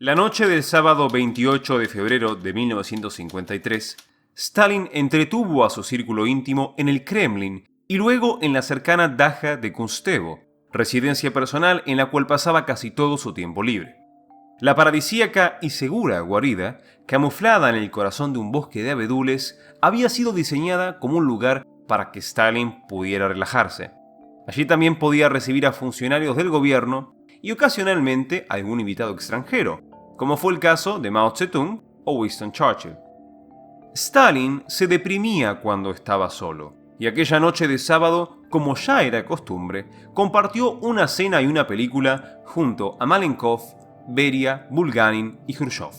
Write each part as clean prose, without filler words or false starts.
La noche del sábado 28 de febrero de 1953, Stalin entretuvo a su círculo íntimo en el Kremlin y luego en la cercana Daja de Kunstevo, residencia personal en la cual pasaba casi todo su tiempo libre. La paradisíaca y segura guarida, camuflada en el corazón de un bosque de abedules, había sido diseñada como un lugar para que Stalin pudiera relajarse. Allí también podía recibir a funcionarios del gobierno y ocasionalmente a algún invitado extranjero, como fue el caso de Mao Zedong o Winston Churchill. Stalin se deprimía cuando estaba solo, y aquella noche de sábado, como ya era costumbre, compartió una cena y una película junto a Malenkov, Beria, Bulganin y Khrushchev.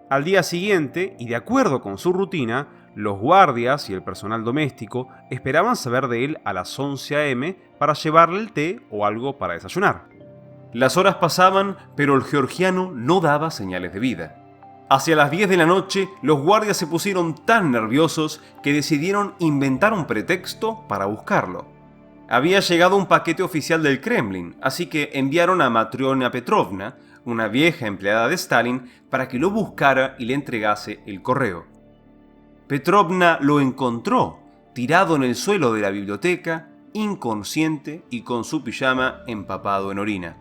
Al día siguiente, y de acuerdo con su rutina, los guardias y el personal doméstico esperaban saber de él a las 11 a.m. para llevarle el té o algo para desayunar. Las horas pasaban, pero el georgiano no daba señales de vida. Hacia las 10 de la noche, los guardias se pusieron tan nerviosos que decidieron inventar un pretexto para buscarlo. Había llegado un paquete oficial del Kremlin, así que enviaron a Matriona Petrovna, una vieja empleada de Stalin, para que lo buscara y le entregase el correo. Petrovna lo encontró, tirado en el suelo de la biblioteca, inconsciente y con su pijama empapado en orina.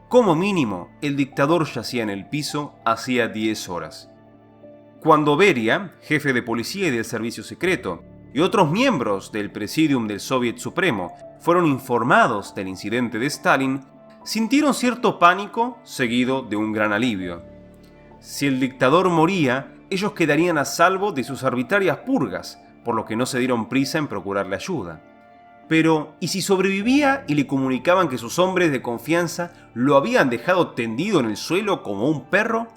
Como mínimo, el dictador yacía en el piso hacía 10 horas. Cuando Beria, jefe de policía y del servicio secreto, y otros miembros del Presidium del Soviet Supremo fueron informados del incidente de Stalin, sintieron cierto pánico seguido de un gran alivio. Si el dictador moría, ellos quedarían a salvo de sus arbitrarias purgas, por lo que no se dieron prisa en procurarle ayuda. Pero, ¿y si sobrevivía y le comunicaban que sus hombres de confianza lo habían dejado tendido en el suelo como un perro?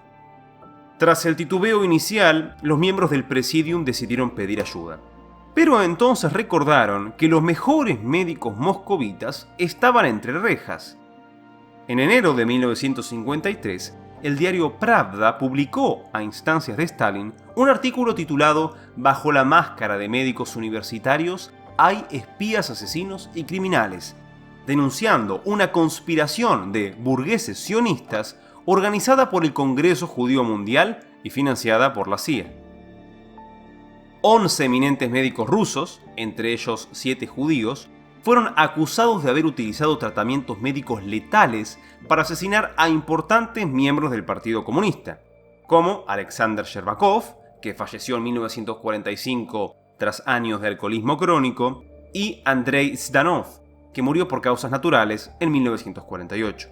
Tras el titubeo inicial, los miembros del Presidium decidieron pedir ayuda. Pero entonces recordaron que los mejores médicos moscovitas estaban entre rejas. En enero de 1953, el diario Pravda publicó, a instancias de Stalin, un artículo titulado «Bajo la máscara de médicos universitarios hay espías asesinos y criminales», denunciando una conspiración de burgueses sionistas organizada por el Congreso Judío Mundial y financiada por la CIA. 11 eminentes médicos rusos, entre ellos 7 judíos, fueron acusados de haber utilizado tratamientos médicos letales para asesinar a importantes miembros del Partido Comunista, como Alexander Sherbakov, que falleció en 1945 tras años de alcoholismo crónico, y Andrei Zhdanov, que murió por causas naturales en 1948.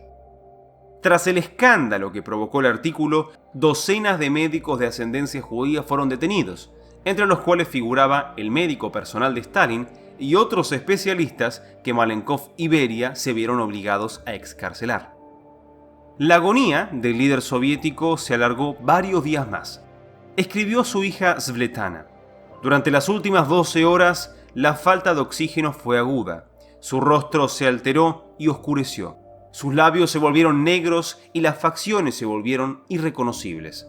Tras el escándalo que provocó el artículo, docenas de médicos de ascendencia judía fueron detenidos, entre los cuales figuraba el médico personal de Stalin y otros especialistas que Malenkov y Beria se vieron obligados a excarcelar. La agonía del líder soviético se alargó varios días más. Escribió a su hija Svetlana: «Durante las últimas 12 horas, la falta de oxígeno fue aguda. Su rostro se alteró y oscureció. Sus labios se volvieron negros y las facciones se volvieron irreconocibles.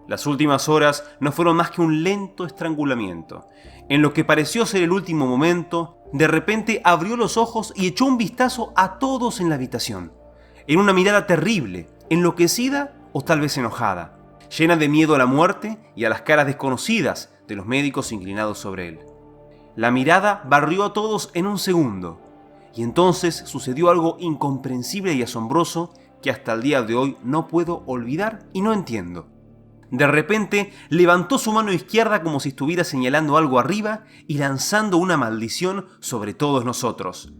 Las últimas horas no fueron más que un lento estrangulamiento. En lo que pareció ser el último momento, de repente abrió los ojos y echó un vistazo a todos en la habitación. En una mirada terrible, enloquecida o tal vez enojada, llena de miedo a la muerte y a las caras desconocidas de los médicos inclinados sobre él. La mirada barrió a todos en un segundo, y entonces sucedió algo incomprensible y asombroso que hasta el día de hoy no puedo olvidar y no entiendo. De repente levantó su mano izquierda como si estuviera señalando algo arriba y lanzando una maldición sobre todos nosotros.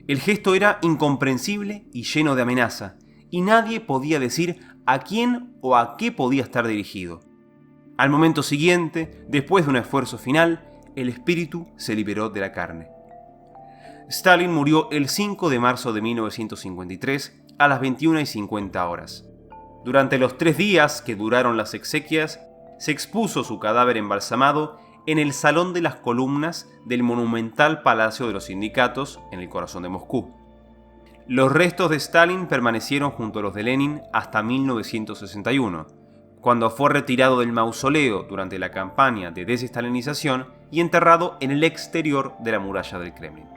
El gesto era incomprensible y lleno de amenaza, y nadie podía decir a quién o a qué podía estar dirigido. Al momento siguiente, después de un esfuerzo final, el espíritu se liberó de la carne». Stalin murió el 5 de marzo de 1953 a las 21:50 horas. Durante los 3 días que duraron las exequias, se expuso su cadáver embalsamado en el Salón de las Columnas del monumental Palacio de los Sindicatos en el corazón de Moscú. Los restos de Stalin permanecieron junto a los de Lenin hasta 1961, cuando fue retirado del mausoleo durante la campaña de desestalinización y enterrado en el exterior de la muralla del Kremlin.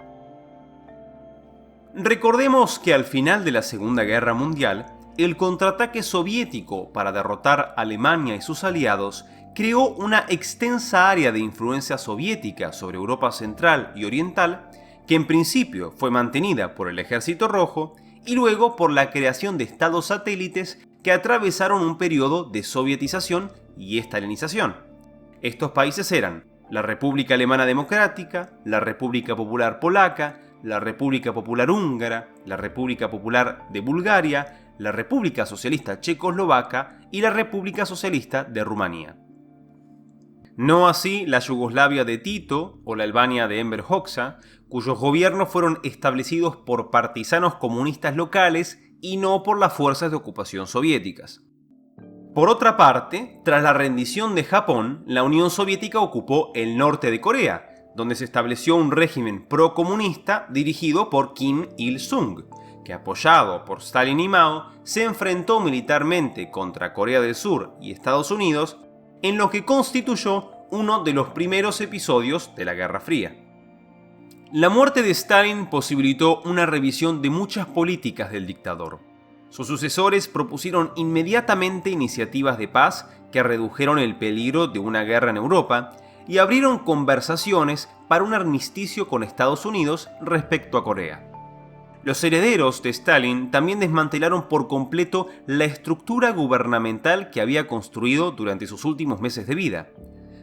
Recordemos que al final de la Segunda Guerra Mundial, el contraataque soviético para derrotar a Alemania y sus aliados creó una extensa área de influencia soviética sobre Europa Central y Oriental, que en principio fue mantenida por el Ejército Rojo y luego por la creación de estados satélites que atravesaron un periodo de sovietización y estalinización. Estos países eran la República Alemana Democrática, la República Popular Polaca, la República Popular Húngara, la República Popular de Bulgaria, la República Socialista Checoslovaca y la República Socialista de Rumanía. No así la Yugoslavia de Tito o la Albania de Enver Hoxha, cuyos gobiernos fueron establecidos por partisanos comunistas locales y no por las fuerzas de ocupación soviéticas. Por otra parte, tras la rendición de Japón, la Unión Soviética ocupó el norte de Corea, donde se estableció un régimen procomunista dirigido por Kim Il-sung, que apoyado por Stalin y Mao, se enfrentó militarmente contra Corea del Sur y Estados Unidos, en lo que constituyó uno de los primeros episodios de la Guerra Fría. La muerte de Stalin posibilitó una revisión de muchas políticas del dictador. Sus sucesores propusieron inmediatamente iniciativas de paz que redujeron el peligro de una guerra en Europa y abrieron conversaciones para un armisticio con Estados Unidos respecto a Corea. Los herederos de Stalin también desmantelaron por completo la estructura gubernamental que había construido durante sus últimos meses de vida.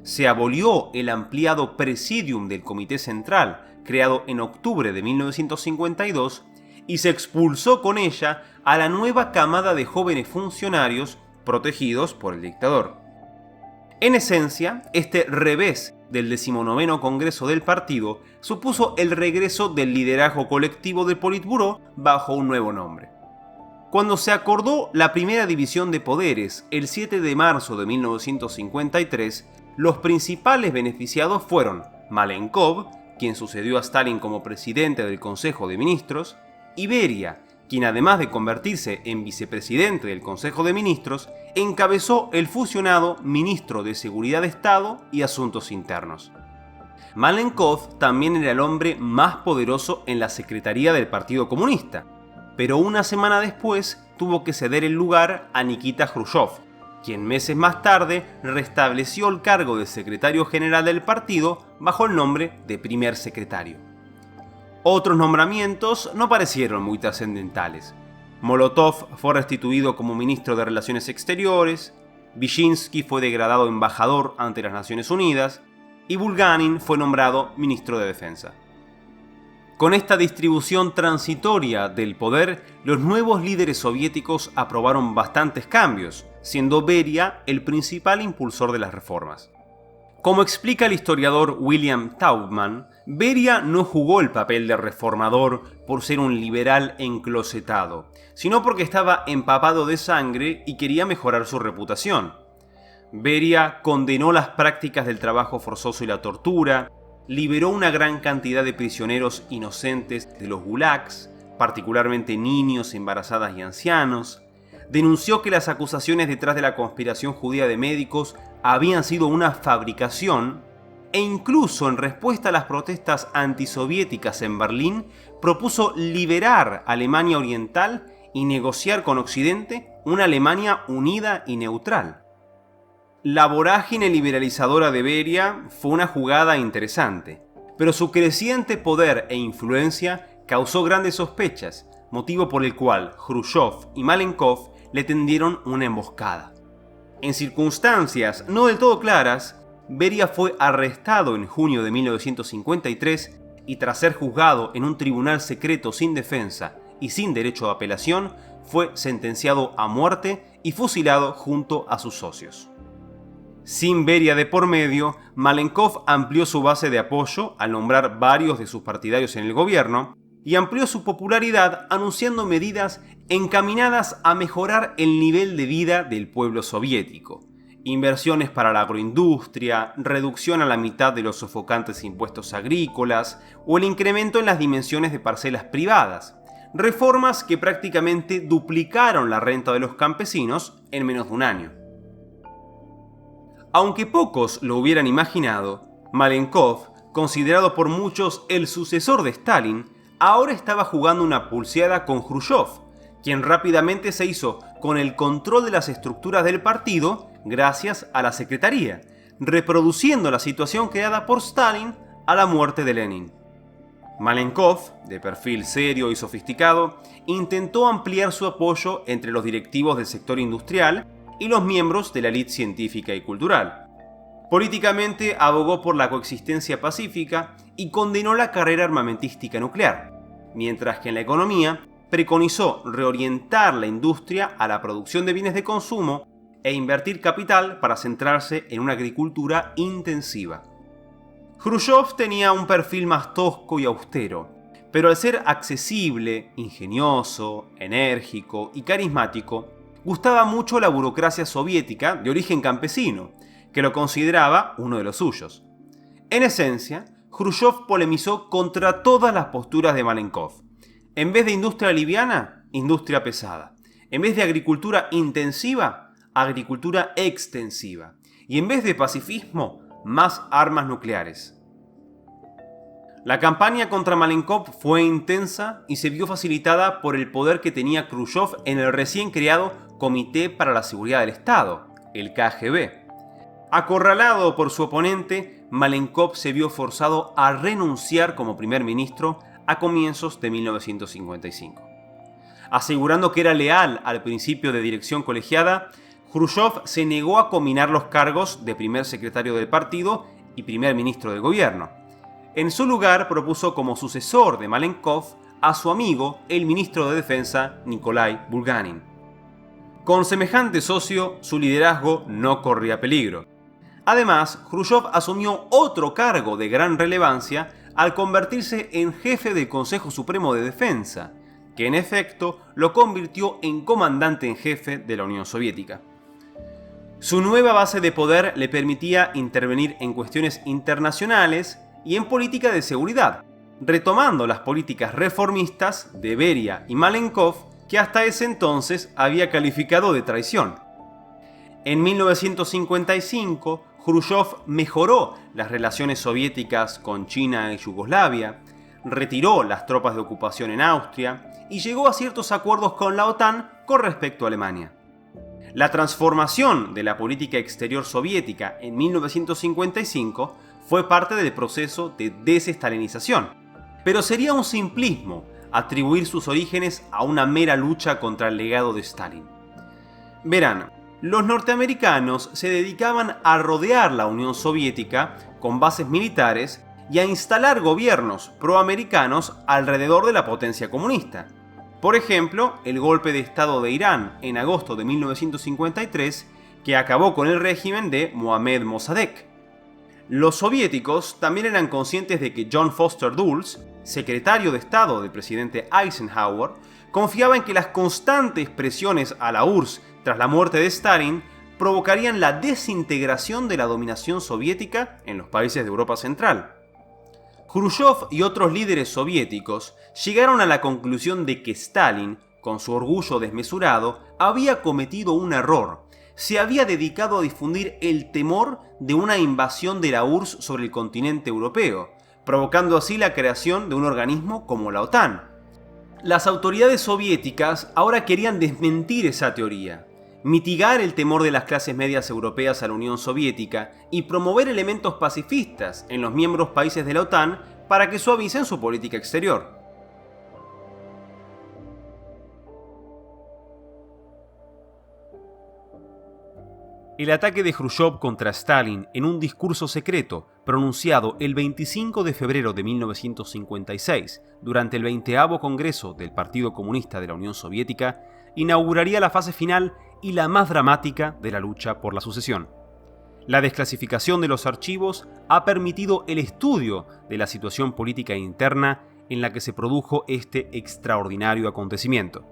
Se abolió el ampliado Presidium del Comité Central, creado en octubre de 1952, y se expulsó con ella a la nueva camada de jóvenes funcionarios protegidos por el dictador. En esencia, este revés del 19º Congreso del partido supuso el regreso del liderazgo colectivo del Politburó bajo un nuevo nombre. Cuando se acordó la primera división de poderes el 7 de marzo de 1953, los principales beneficiados fueron Malenkov, quien sucedió a Stalin como presidente del Consejo de Ministros, y Beria, quien además de convertirse en vicepresidente del Consejo de Ministros, encabezó el fusionado Ministro de Seguridad de Estado y Asuntos Internos. Malenkov también era el hombre más poderoso en la Secretaría del Partido Comunista, pero una semana después tuvo que ceder el lugar a Nikita Jrushchov, quien meses más tarde restableció el cargo de secretario general del partido bajo el nombre de primer secretario. Otros nombramientos no parecieron muy trascendentales. Molotov fue restituido como ministro de Relaciones Exteriores, Vyshinsky fue degradado embajador ante las Naciones Unidas y Bulganin fue nombrado ministro de Defensa. Con esta distribución transitoria del poder, los nuevos líderes soviéticos aprobaron bastantes cambios, siendo Beria el principal impulsor de las reformas. Como explica el historiador William Taubman, Beria no jugó el papel de reformador por ser un liberal enclosetado, sino porque estaba empapado de sangre y quería mejorar su reputación. Beria condenó las prácticas del trabajo forzoso y la tortura, liberó una gran cantidad de prisioneros inocentes de los gulags, particularmente niños, embarazadas y ancianos, denunció que las acusaciones detrás de la conspiración judía de médicos habían sido una fabricación, e incluso en respuesta a las protestas antisoviéticas en Berlín, propuso liberar Alemania Oriental y negociar con Occidente una Alemania unida y neutral. La vorágine liberalizadora de Beria fue una jugada interesante, pero su creciente poder e influencia causó grandes sospechas, motivo por el cual Jrushchov y Malenkov le tendieron una emboscada. En circunstancias no del todo claras, Beria fue arrestado en junio de 1953 y tras ser juzgado en un tribunal secreto sin defensa y sin derecho de apelación, fue sentenciado a muerte y fusilado junto a sus socios. Sin Beria de por medio, Malenkov amplió su base de apoyo al nombrar varios de sus partidarios en el gobierno y amplió su popularidad anunciando medidas encaminadas a mejorar el nivel de vida del pueblo soviético. Inversiones para la agroindustria, reducción a la mitad de los sofocantes impuestos agrícolas o el incremento en las dimensiones de parcelas privadas. Reformas que prácticamente duplicaron la renta de los campesinos en menos de un año. Aunque pocos lo hubieran imaginado, Malenkov, considerado por muchos el sucesor de Stalin, ahora estaba jugando una pulseada con Jrushchov, quien rápidamente se hizo con el control de las estructuras del partido gracias a la secretaría, reproduciendo la situación creada por Stalin a la muerte de Lenin. Malenkov, de perfil serio y sofisticado, intentó ampliar su apoyo entre los directivos del sector industrial y los miembros de la élite científica y cultural. Políticamente abogó por la coexistencia pacífica y condenó la carrera armamentística nuclear, mientras que en la economía preconizó reorientar la industria a la producción de bienes de consumo e invertir capital para centrarse en una agricultura intensiva. Jrushchov tenía un perfil más tosco y austero, pero al ser accesible, ingenioso, enérgico y carismático, gustaba mucho la burocracia soviética de origen campesino, que lo consideraba uno de los suyos. En esencia, Jrushchov polemizó contra todas las posturas de Malenkov. En vez de industria liviana, industria pesada. En vez de agricultura intensiva, agricultura extensiva. Y en vez de pacifismo, más armas nucleares. La campaña contra Malenkov fue intensa y se vio facilitada por el poder que tenía Khrushchev en el recién creado Comité para la Seguridad del Estado, el KGB. Acorralado por su oponente, Malenkov se vio forzado a renunciar como primer ministro a comienzos de 1955. Asegurando que era leal al principio de dirección colegiada, Khrushchev se negó a combinar los cargos de primer secretario del partido y primer ministro del gobierno. En su lugar propuso como sucesor de Malenkov a su amigo, el ministro de Defensa Nikolai Bulganin. Con semejante socio, su liderazgo no corría peligro. Además, Khrushchev asumió otro cargo de gran relevancia al convertirse en jefe del Consejo Supremo de Defensa, que en efecto lo convirtió en comandante en jefe de la Unión Soviética. Su nueva base de poder le permitía intervenir en cuestiones internacionales y en política de seguridad, retomando las políticas reformistas de Beria y Malenkov que hasta ese entonces había calificado de traición. En 1955, Khrushchev mejoró las relaciones soviéticas con China y Yugoslavia, retiró las tropas de ocupación en Austria y llegó a ciertos acuerdos con la OTAN con respecto a Alemania. La transformación de la política exterior soviética en 1955 fue parte del proceso de desestalinización, pero sería un simplismo atribuir sus orígenes a una mera lucha contra el legado de Stalin. Verán, los norteamericanos se dedicaban a rodear la Unión Soviética con bases militares y a instalar gobiernos proamericanos alrededor de la potencia comunista. Por ejemplo, el golpe de Estado de Irán en agosto de 1953, que acabó con el régimen de Mohammad Mossadegh. Los soviéticos también eran conscientes de que John Foster Dulles, secretario de Estado del presidente Eisenhower, confiaba en que las constantes presiones a la URSS tras la muerte de Stalin provocarían la desintegración de la dominación soviética en los países de Europa Central. Khrushchev y otros líderes soviéticos llegaron a la conclusión de que Stalin, con su orgullo desmesurado, había cometido un error. Se había dedicado a difundir el temor de una invasión de la URSS sobre el continente europeo, provocando así la creación de un organismo como la OTAN. Las autoridades soviéticas ahora querían desmentir esa teoría, mitigar el temor de las clases medias europeas a la Unión Soviética y promover elementos pacifistas en los miembros países de la OTAN para que suavicen su política exterior. El ataque de Jrushchov contra Stalin en un discurso secreto pronunciado el 25 de febrero de 1956 durante el 20º Congreso del Partido Comunista de la Unión Soviética inauguraría la fase final y la más dramática de la lucha por la sucesión. La desclasificación de los archivos ha permitido el estudio de la situación política interna en la que se produjo este extraordinario acontecimiento.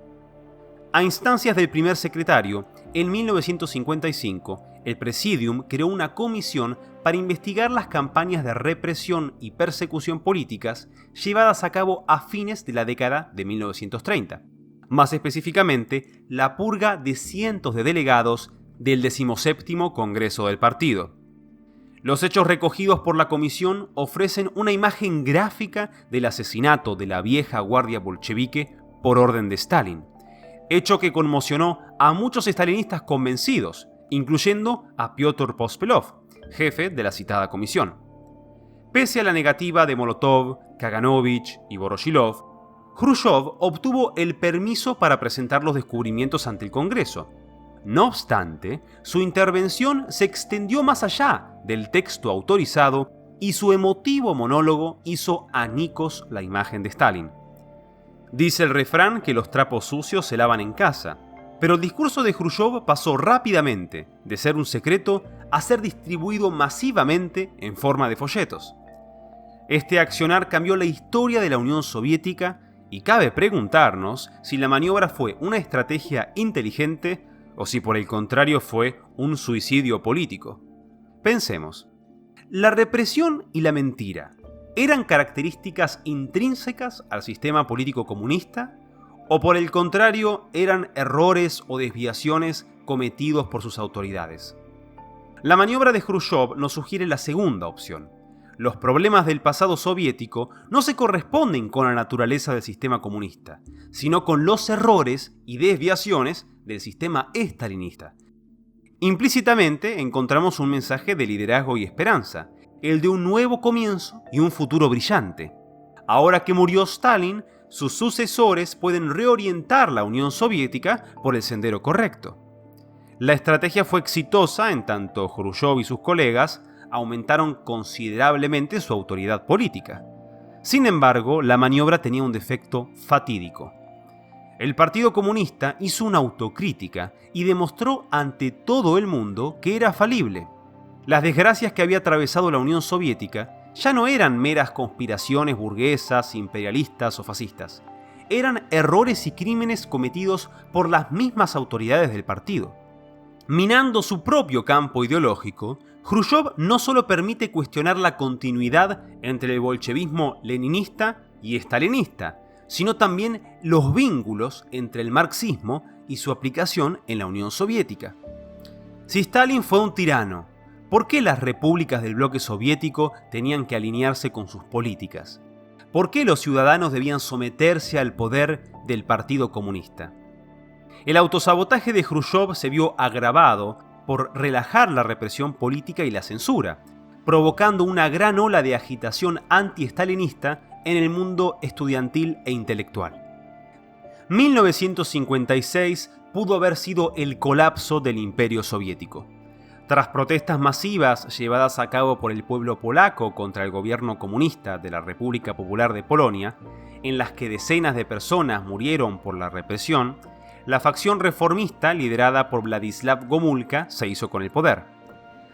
A instancias del primer secretario, en 1955, el Presidium creó una comisión para investigar las campañas de represión y persecución políticas llevadas a cabo a fines de la década de 1930. Más específicamente, la purga de cientos de delegados del 17º Congreso del partido. Los hechos recogidos por la comisión ofrecen una imagen gráfica del asesinato de la vieja guardia bolchevique por orden de Stalin. hecho que conmocionó a muchos estalinistas convencidos, incluyendo a Piotr Pospelov, jefe de la citada comisión. Pese a la negativa de Molotov, Kaganovich y Voroshilov, Jrushchov obtuvo el permiso para presentar los descubrimientos ante el Congreso. No obstante, su intervención se extendió más allá del texto autorizado y su emotivo monólogo hizo añicos la imagen de Stalin. Dice el refrán que los trapos sucios se lavan en casa, pero el discurso de Jrushchov pasó rápidamente de ser un secreto a ser distribuido masivamente en forma de folletos. Este accionar cambió la historia de la Unión Soviética y cabe preguntarnos si la maniobra fue una estrategia inteligente o si por el contrario fue un suicidio político. Pensemos, ¿la represión y la mentira eran características intrínsecas al sistema político comunista? ¿O por el contrario eran errores o desviaciones cometidos por sus autoridades? La maniobra de Jrushchov nos sugiere la segunda opción. Los problemas del pasado soviético no se corresponden con la naturaleza del sistema comunista, sino con los errores y desviaciones del sistema estalinista. Implícitamente encontramos un mensaje de liderazgo y esperanza, el de un nuevo comienzo y un futuro brillante. Ahora que murió Stalin, sus sucesores pueden reorientar la Unión Soviética por el sendero correcto. La estrategia fue exitosa en tanto Jrushchov y sus colegas aumentaron considerablemente su autoridad política. Sin embargo, la maniobra tenía un defecto fatídico. El Partido Comunista hizo una autocrítica y demostró ante todo el mundo que era falible. Las desgracias que había atravesado la Unión Soviética ya no eran meras conspiraciones burguesas, imperialistas o fascistas. Eran errores y crímenes cometidos por las mismas autoridades del partido. Minando su propio campo ideológico, Jrushchov no solo permite cuestionar la continuidad entre el bolchevismo leninista y stalinista, sino también los vínculos entre el marxismo y su aplicación en la Unión Soviética. Si Stalin fue un tirano, ¿por qué las repúblicas del bloque soviético tenían que alinearse con sus políticas? ¿Por qué los ciudadanos debían someterse al poder del Partido Comunista? El autosabotaje de Jrushchov se vio agravado por relajar la represión política y la censura, provocando una gran ola de agitación anti-stalinista en el mundo estudiantil e intelectual. 1956 pudo haber sido el colapso del Imperio Soviético. Tras protestas masivas llevadas a cabo por el pueblo polaco contra el gobierno comunista de la República Popular de Polonia, en las que decenas de personas murieron por la represión, la facción reformista liderada por Vladislav Gomulka se hizo con el poder.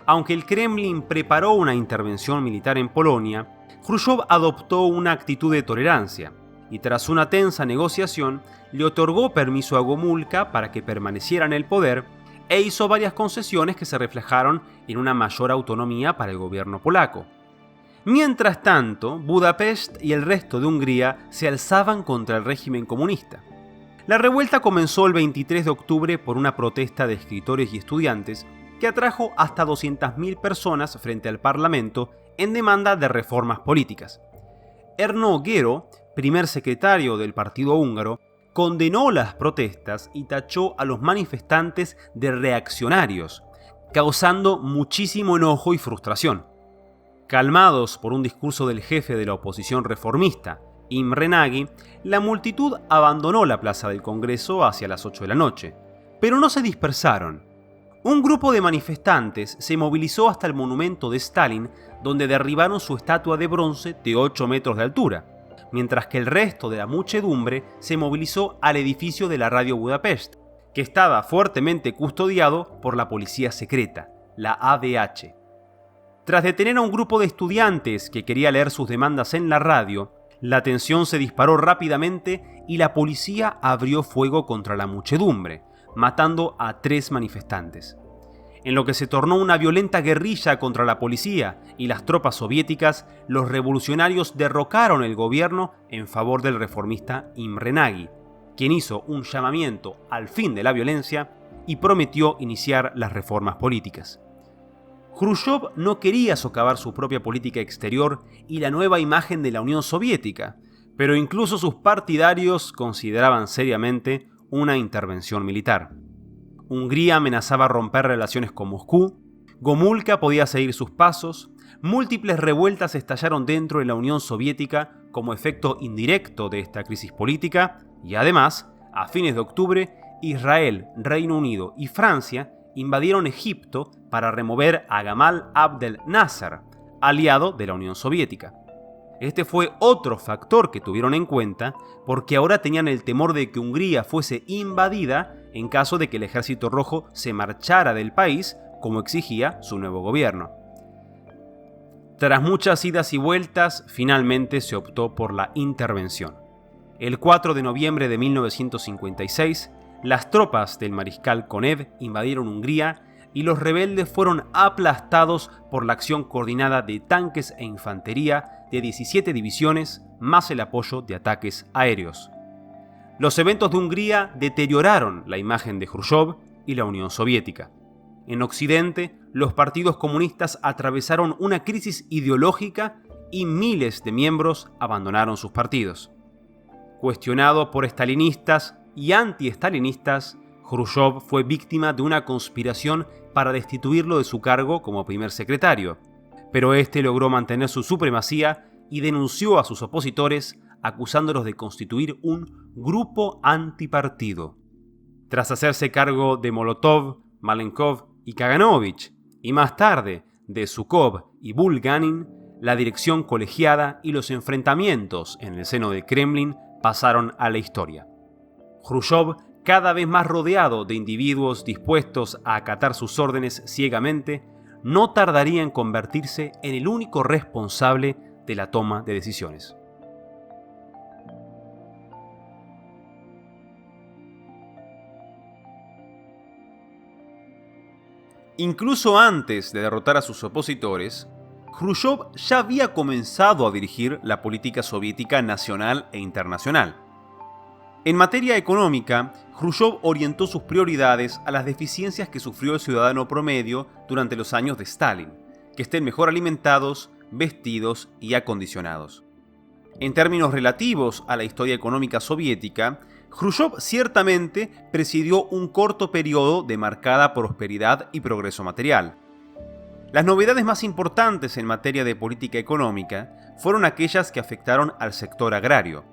Aunque el Kremlin preparó una intervención militar en Polonia, Jrushchov adoptó una actitud de tolerancia y tras una tensa negociación le otorgó permiso a Gomulka para que permaneciera en el poder e hizo varias concesiones que se reflejaron en una mayor autonomía para el gobierno polaco. Mientras tanto, Budapest y el resto de Hungría se alzaban contra el régimen comunista. La revuelta comenzó el 23 de octubre por una protesta de escritores y estudiantes que atrajo hasta 200.000 personas frente al Parlamento en demanda de reformas políticas. Erno Gero, primer secretario del Partido Húngaro, condenó las protestas y tachó a los manifestantes de reaccionarios, causando muchísimo enojo y frustración. Calmados por un discurso del jefe de la oposición reformista, Imre Nagy, la multitud abandonó la plaza del Congreso hacia las 8 de la noche, pero no se dispersaron. Un grupo de manifestantes se movilizó hasta el monumento de Stalin, donde derribaron su estatua de bronce de 8 metros de altura, mientras que el resto de la muchedumbre se movilizó al edificio de la Radio Budapest, que estaba fuertemente custodiado por la policía secreta, la AVH. Tras detener a un grupo de estudiantes que quería leer sus demandas en la radio, la tensión se disparó rápidamente y la policía abrió fuego contra la muchedumbre, matando a 3 manifestantes. En lo que se tornó una violenta guerrilla contra la policía y las tropas soviéticas, los revolucionarios derrocaron el gobierno en favor del reformista Imre Nagy, quien hizo un llamamiento al fin de la violencia y prometió iniciar las reformas políticas. Jrushchov no quería socavar su propia política exterior y la nueva imagen de la Unión Soviética, pero incluso sus partidarios consideraban seriamente una intervención militar. Hungría amenazaba romper relaciones con Moscú, Gomulka podía seguir sus pasos, múltiples revueltas estallaron dentro de la Unión Soviética como efecto indirecto de esta crisis política y además, a fines de octubre, Israel, Reino Unido y Francia invadieron Egipto para remover a Gamal Abdel Nasser, aliado de la Unión Soviética. Este fue otro factor que tuvieron en cuenta porque ahora tenían el temor de que Hungría fuese invadida en caso de que el Ejército Rojo se marchara del país como exigía su nuevo gobierno. Tras muchas idas y vueltas, finalmente se optó por la intervención. El 4 de noviembre de 1956, las tropas del mariscal Konev invadieron Hungría y los rebeldes fueron aplastados por la acción coordinada de tanques e infantería de 17 divisiones, más el apoyo de ataques aéreos. Los eventos de Hungría deterioraron la imagen de Jrushchov y la Unión Soviética. En Occidente, los partidos comunistas atravesaron una crisis ideológica y miles de miembros abandonaron sus partidos. Cuestionado por estalinistas y anti-estalinistas, Jrushchov fue víctima de una conspiración para destituirlo de su cargo como primer secretario, pero este logró mantener su supremacía y denunció a sus opositores acusándolos de constituir un grupo antipartido. Tras hacerse cargo de Molotov, Malenkov y Kaganovich, y más tarde de Zhukov y Bulganin, la dirección colegiada y los enfrentamientos en el seno del Kremlin pasaron a la historia. Jrushchov, cada vez más rodeado de individuos dispuestos a acatar sus órdenes ciegamente, no tardaría en convertirse en el único responsable de la toma de decisiones. Incluso antes de derrotar a sus opositores, Jrushchov ya había comenzado a dirigir la política soviética nacional e internacional. En materia económica, Jrushchov orientó sus prioridades a las deficiencias que sufrió el ciudadano promedio durante los años de Stalin, que estén mejor alimentados, vestidos y acondicionados. En términos relativos a la historia económica soviética, Jrushchov ciertamente presidió un corto periodo de marcada prosperidad y progreso material. Las novedades más importantes en materia de política económica fueron aquellas que afectaron al sector agrario.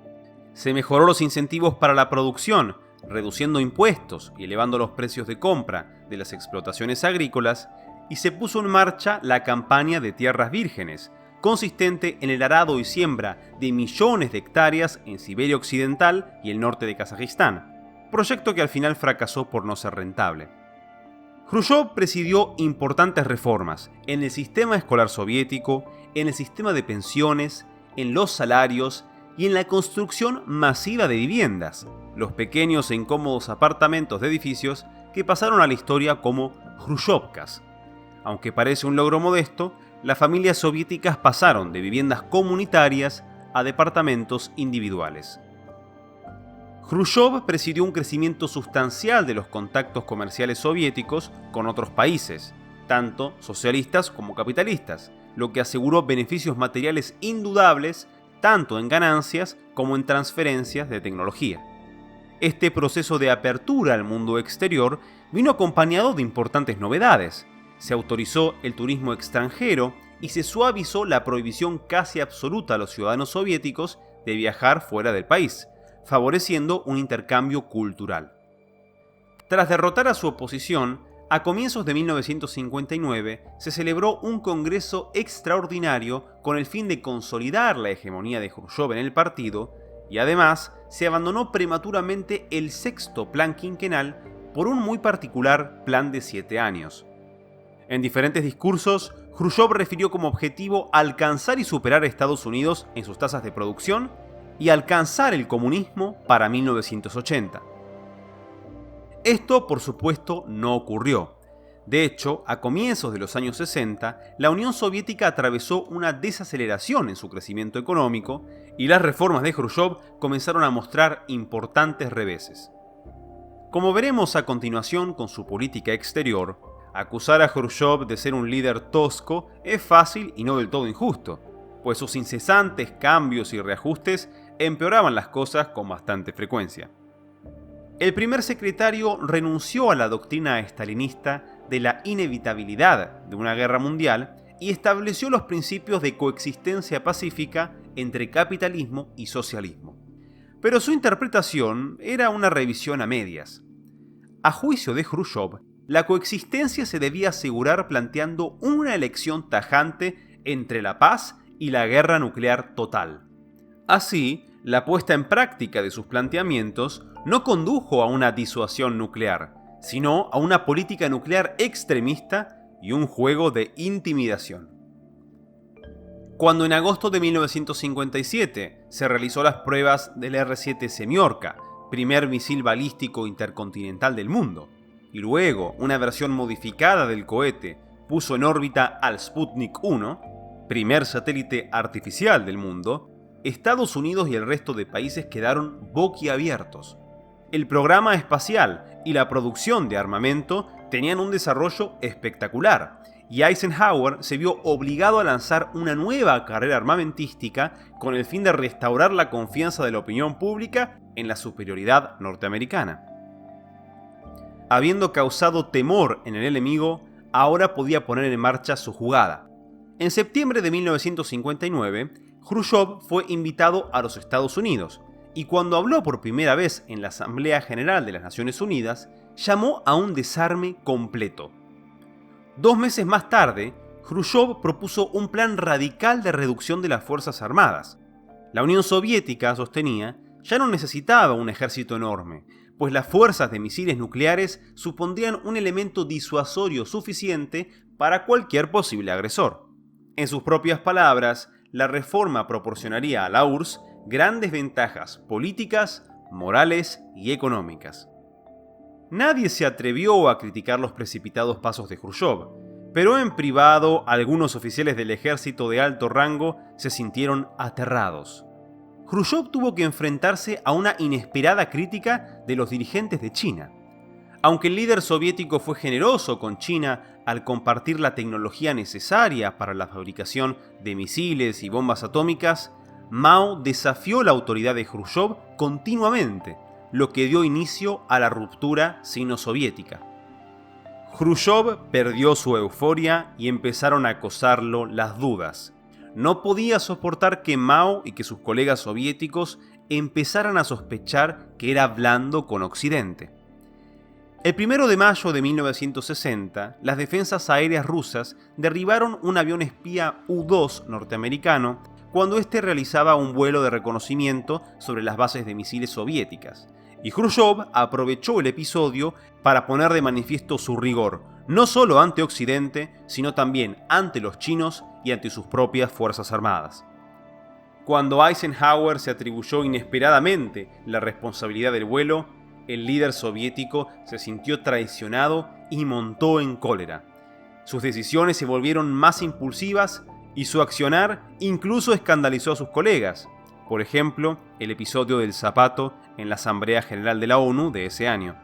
Se mejoró los incentivos para la producción, reduciendo impuestos y elevando los precios de compra de las explotaciones agrícolas, y se puso en marcha la campaña de tierras vírgenes, consistente en el arado y siembra de millones de hectáreas en Siberia Occidental y el norte de Kazajistán, proyecto que al final fracasó por no ser rentable. Jrushchov presidió importantes reformas en el sistema escolar soviético, en el sistema de pensiones, en los salarios y en la construcción masiva de viviendas, los pequeños e incómodos apartamentos de edificios que pasaron a la historia como Jrushchovkas. Aunque parece un logro modesto, las familias soviéticas pasaron de viviendas comunitarias a departamentos individuales. Jrushchov presidió un crecimiento sustancial de los contactos comerciales soviéticos con otros países, tanto socialistas como capitalistas, lo que aseguró beneficios materiales indudables tanto en ganancias como en transferencias de tecnología. Este proceso de apertura al mundo exterior vino acompañado de importantes novedades. Se autorizó el turismo extranjero y se suavizó la prohibición casi absoluta a los ciudadanos soviéticos de viajar fuera del país, favoreciendo un intercambio cultural. Tras derrotar a su oposición, a comienzos de 1959 se celebró un congreso extraordinario con el fin de consolidar la hegemonía de Jrushchov en el partido y además se abandonó prematuramente el sexto plan quinquenal por un muy particular plan de 7 años. En diferentes discursos, Jrushchov refirió como objetivo alcanzar y superar a Estados Unidos en sus tasas de producción y alcanzar el comunismo para 1980. Esto, por supuesto, no ocurrió. De hecho, a comienzos de los años 60, la Unión Soviética atravesó una desaceleración en su crecimiento económico y las reformas de Jrushchov comenzaron a mostrar importantes reveses. Como veremos a continuación con su política exterior, acusar a Jrushchov de ser un líder tosco es fácil y no del todo injusto, pues sus incesantes cambios y reajustes empeoraban las cosas con bastante frecuencia. El primer secretario renunció a la doctrina estalinista de la inevitabilidad de una guerra mundial y estableció los principios de coexistencia pacífica entre capitalismo y socialismo. Pero su interpretación era una revisión a medias. A juicio de Jrushchov, la coexistencia se debía asegurar planteando una elección tajante entre la paz y la guerra nuclear total. Así, la puesta en práctica de sus planteamientos no condujo a una disuasión nuclear, sino a una política nuclear extremista y un juego de intimidación. Cuando en agosto de 1957 se realizó las pruebas del R-7 Semyorka, primer misil balístico intercontinental del mundo, y luego una versión modificada del cohete puso en órbita al Sputnik 1, primer satélite artificial del mundo, Estados Unidos y el resto de países quedaron boquiabiertos. El programa espacial y la producción de armamento tenían un desarrollo espectacular, y Eisenhower se vio obligado a lanzar una nueva carrera armamentística con el fin de restaurar la confianza de la opinión pública en la superioridad norteamericana. Habiendo causado temor en el enemigo, ahora podía poner en marcha su jugada. En septiembre de 1959, Jrushchov fue invitado a los Estados Unidos, y cuando habló por primera vez en la Asamblea General de las Naciones Unidas, llamó a un desarme completo. 2 meses más tarde, Jrushchov propuso un plan radical de reducción de las Fuerzas Armadas. La Unión Soviética, sostenía, ya no necesitaba un ejército enorme, pues las fuerzas de misiles nucleares supondrían un elemento disuasorio suficiente para cualquier posible agresor. En sus propias palabras, la reforma proporcionaría a la URSS grandes ventajas políticas, morales y económicas. Nadie se atrevió a criticar los precipitados pasos de Jrushchov, pero en privado algunos oficiales del ejército de alto rango se sintieron aterrados. Jrushchov tuvo que enfrentarse a una inesperada crítica de los dirigentes de China. Aunque el líder soviético fue generoso con China al compartir la tecnología necesaria para la fabricación de misiles y bombas atómicas, Mao desafió la autoridad de Jrushchov continuamente, lo que dio inicio a la ruptura sino-soviética. Jrushchov perdió su euforia y empezaron a acosarlo las dudas. No podía soportar que Mao y que sus colegas soviéticos empezaran a sospechar que era blando con Occidente. El 1 de mayo de 1960, las defensas aéreas rusas derribaron un avión espía U-2 norteamericano cuando este realizaba un vuelo de reconocimiento sobre las bases de misiles soviéticas, y Jrushchov aprovechó el episodio para poner de manifiesto su rigor, no solo ante Occidente, sino también ante los chinos y ante sus propias fuerzas armadas. Cuando Eisenhower se atribuyó inesperadamente la responsabilidad del vuelo, el líder soviético se sintió traicionado y montó en cólera. Sus decisiones se volvieron más impulsivas y su accionar incluso escandalizó a sus colegas. Por ejemplo, el episodio del zapato en la Asamblea General de la ONU de ese año.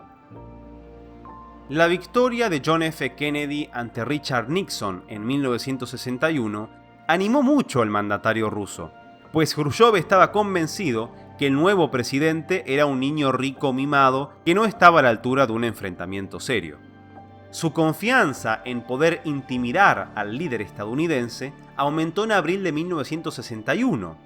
La victoria de John F. Kennedy ante Richard Nixon en 1961 animó mucho al mandatario ruso, pues Jrushchov estaba convencido que el nuevo presidente era un niño rico mimado que no estaba a la altura de un enfrentamiento serio. Su confianza en poder intimidar al líder estadounidense aumentó en abril de 1961,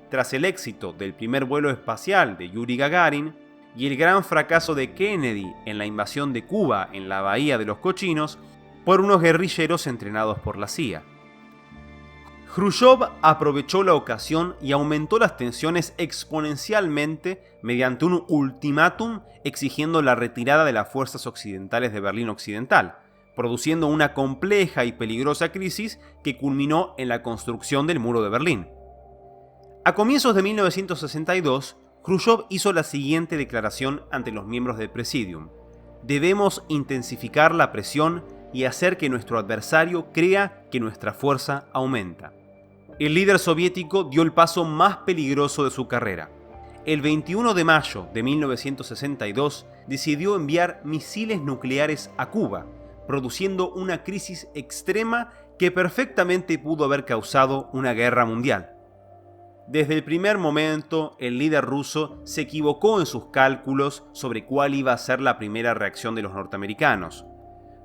tras el éxito del primer vuelo espacial de Yuri Gagarin y el gran fracaso de Kennedy en la invasión de Cuba en la Bahía de los Cochinos por unos guerrilleros entrenados por la CIA. Jrushchov aprovechó la ocasión y aumentó las tensiones exponencialmente mediante un ultimátum exigiendo la retirada de las fuerzas occidentales de Berlín Occidental, produciendo una compleja y peligrosa crisis que culminó en la construcción del Muro de Berlín. A comienzos de 1962, Jrushchov hizo la siguiente declaración ante los miembros del Presidium: debemos intensificar la presión y hacer que nuestro adversario crea que nuestra fuerza aumenta. El líder soviético dio el paso más peligroso de su carrera. El 21 de mayo de 1962 decidió enviar misiles nucleares a Cuba, produciendo una crisis extrema que perfectamente pudo haber causado una guerra mundial. Desde el primer momento, el líder ruso se equivocó en sus cálculos sobre cuál iba a ser la primera reacción de los norteamericanos.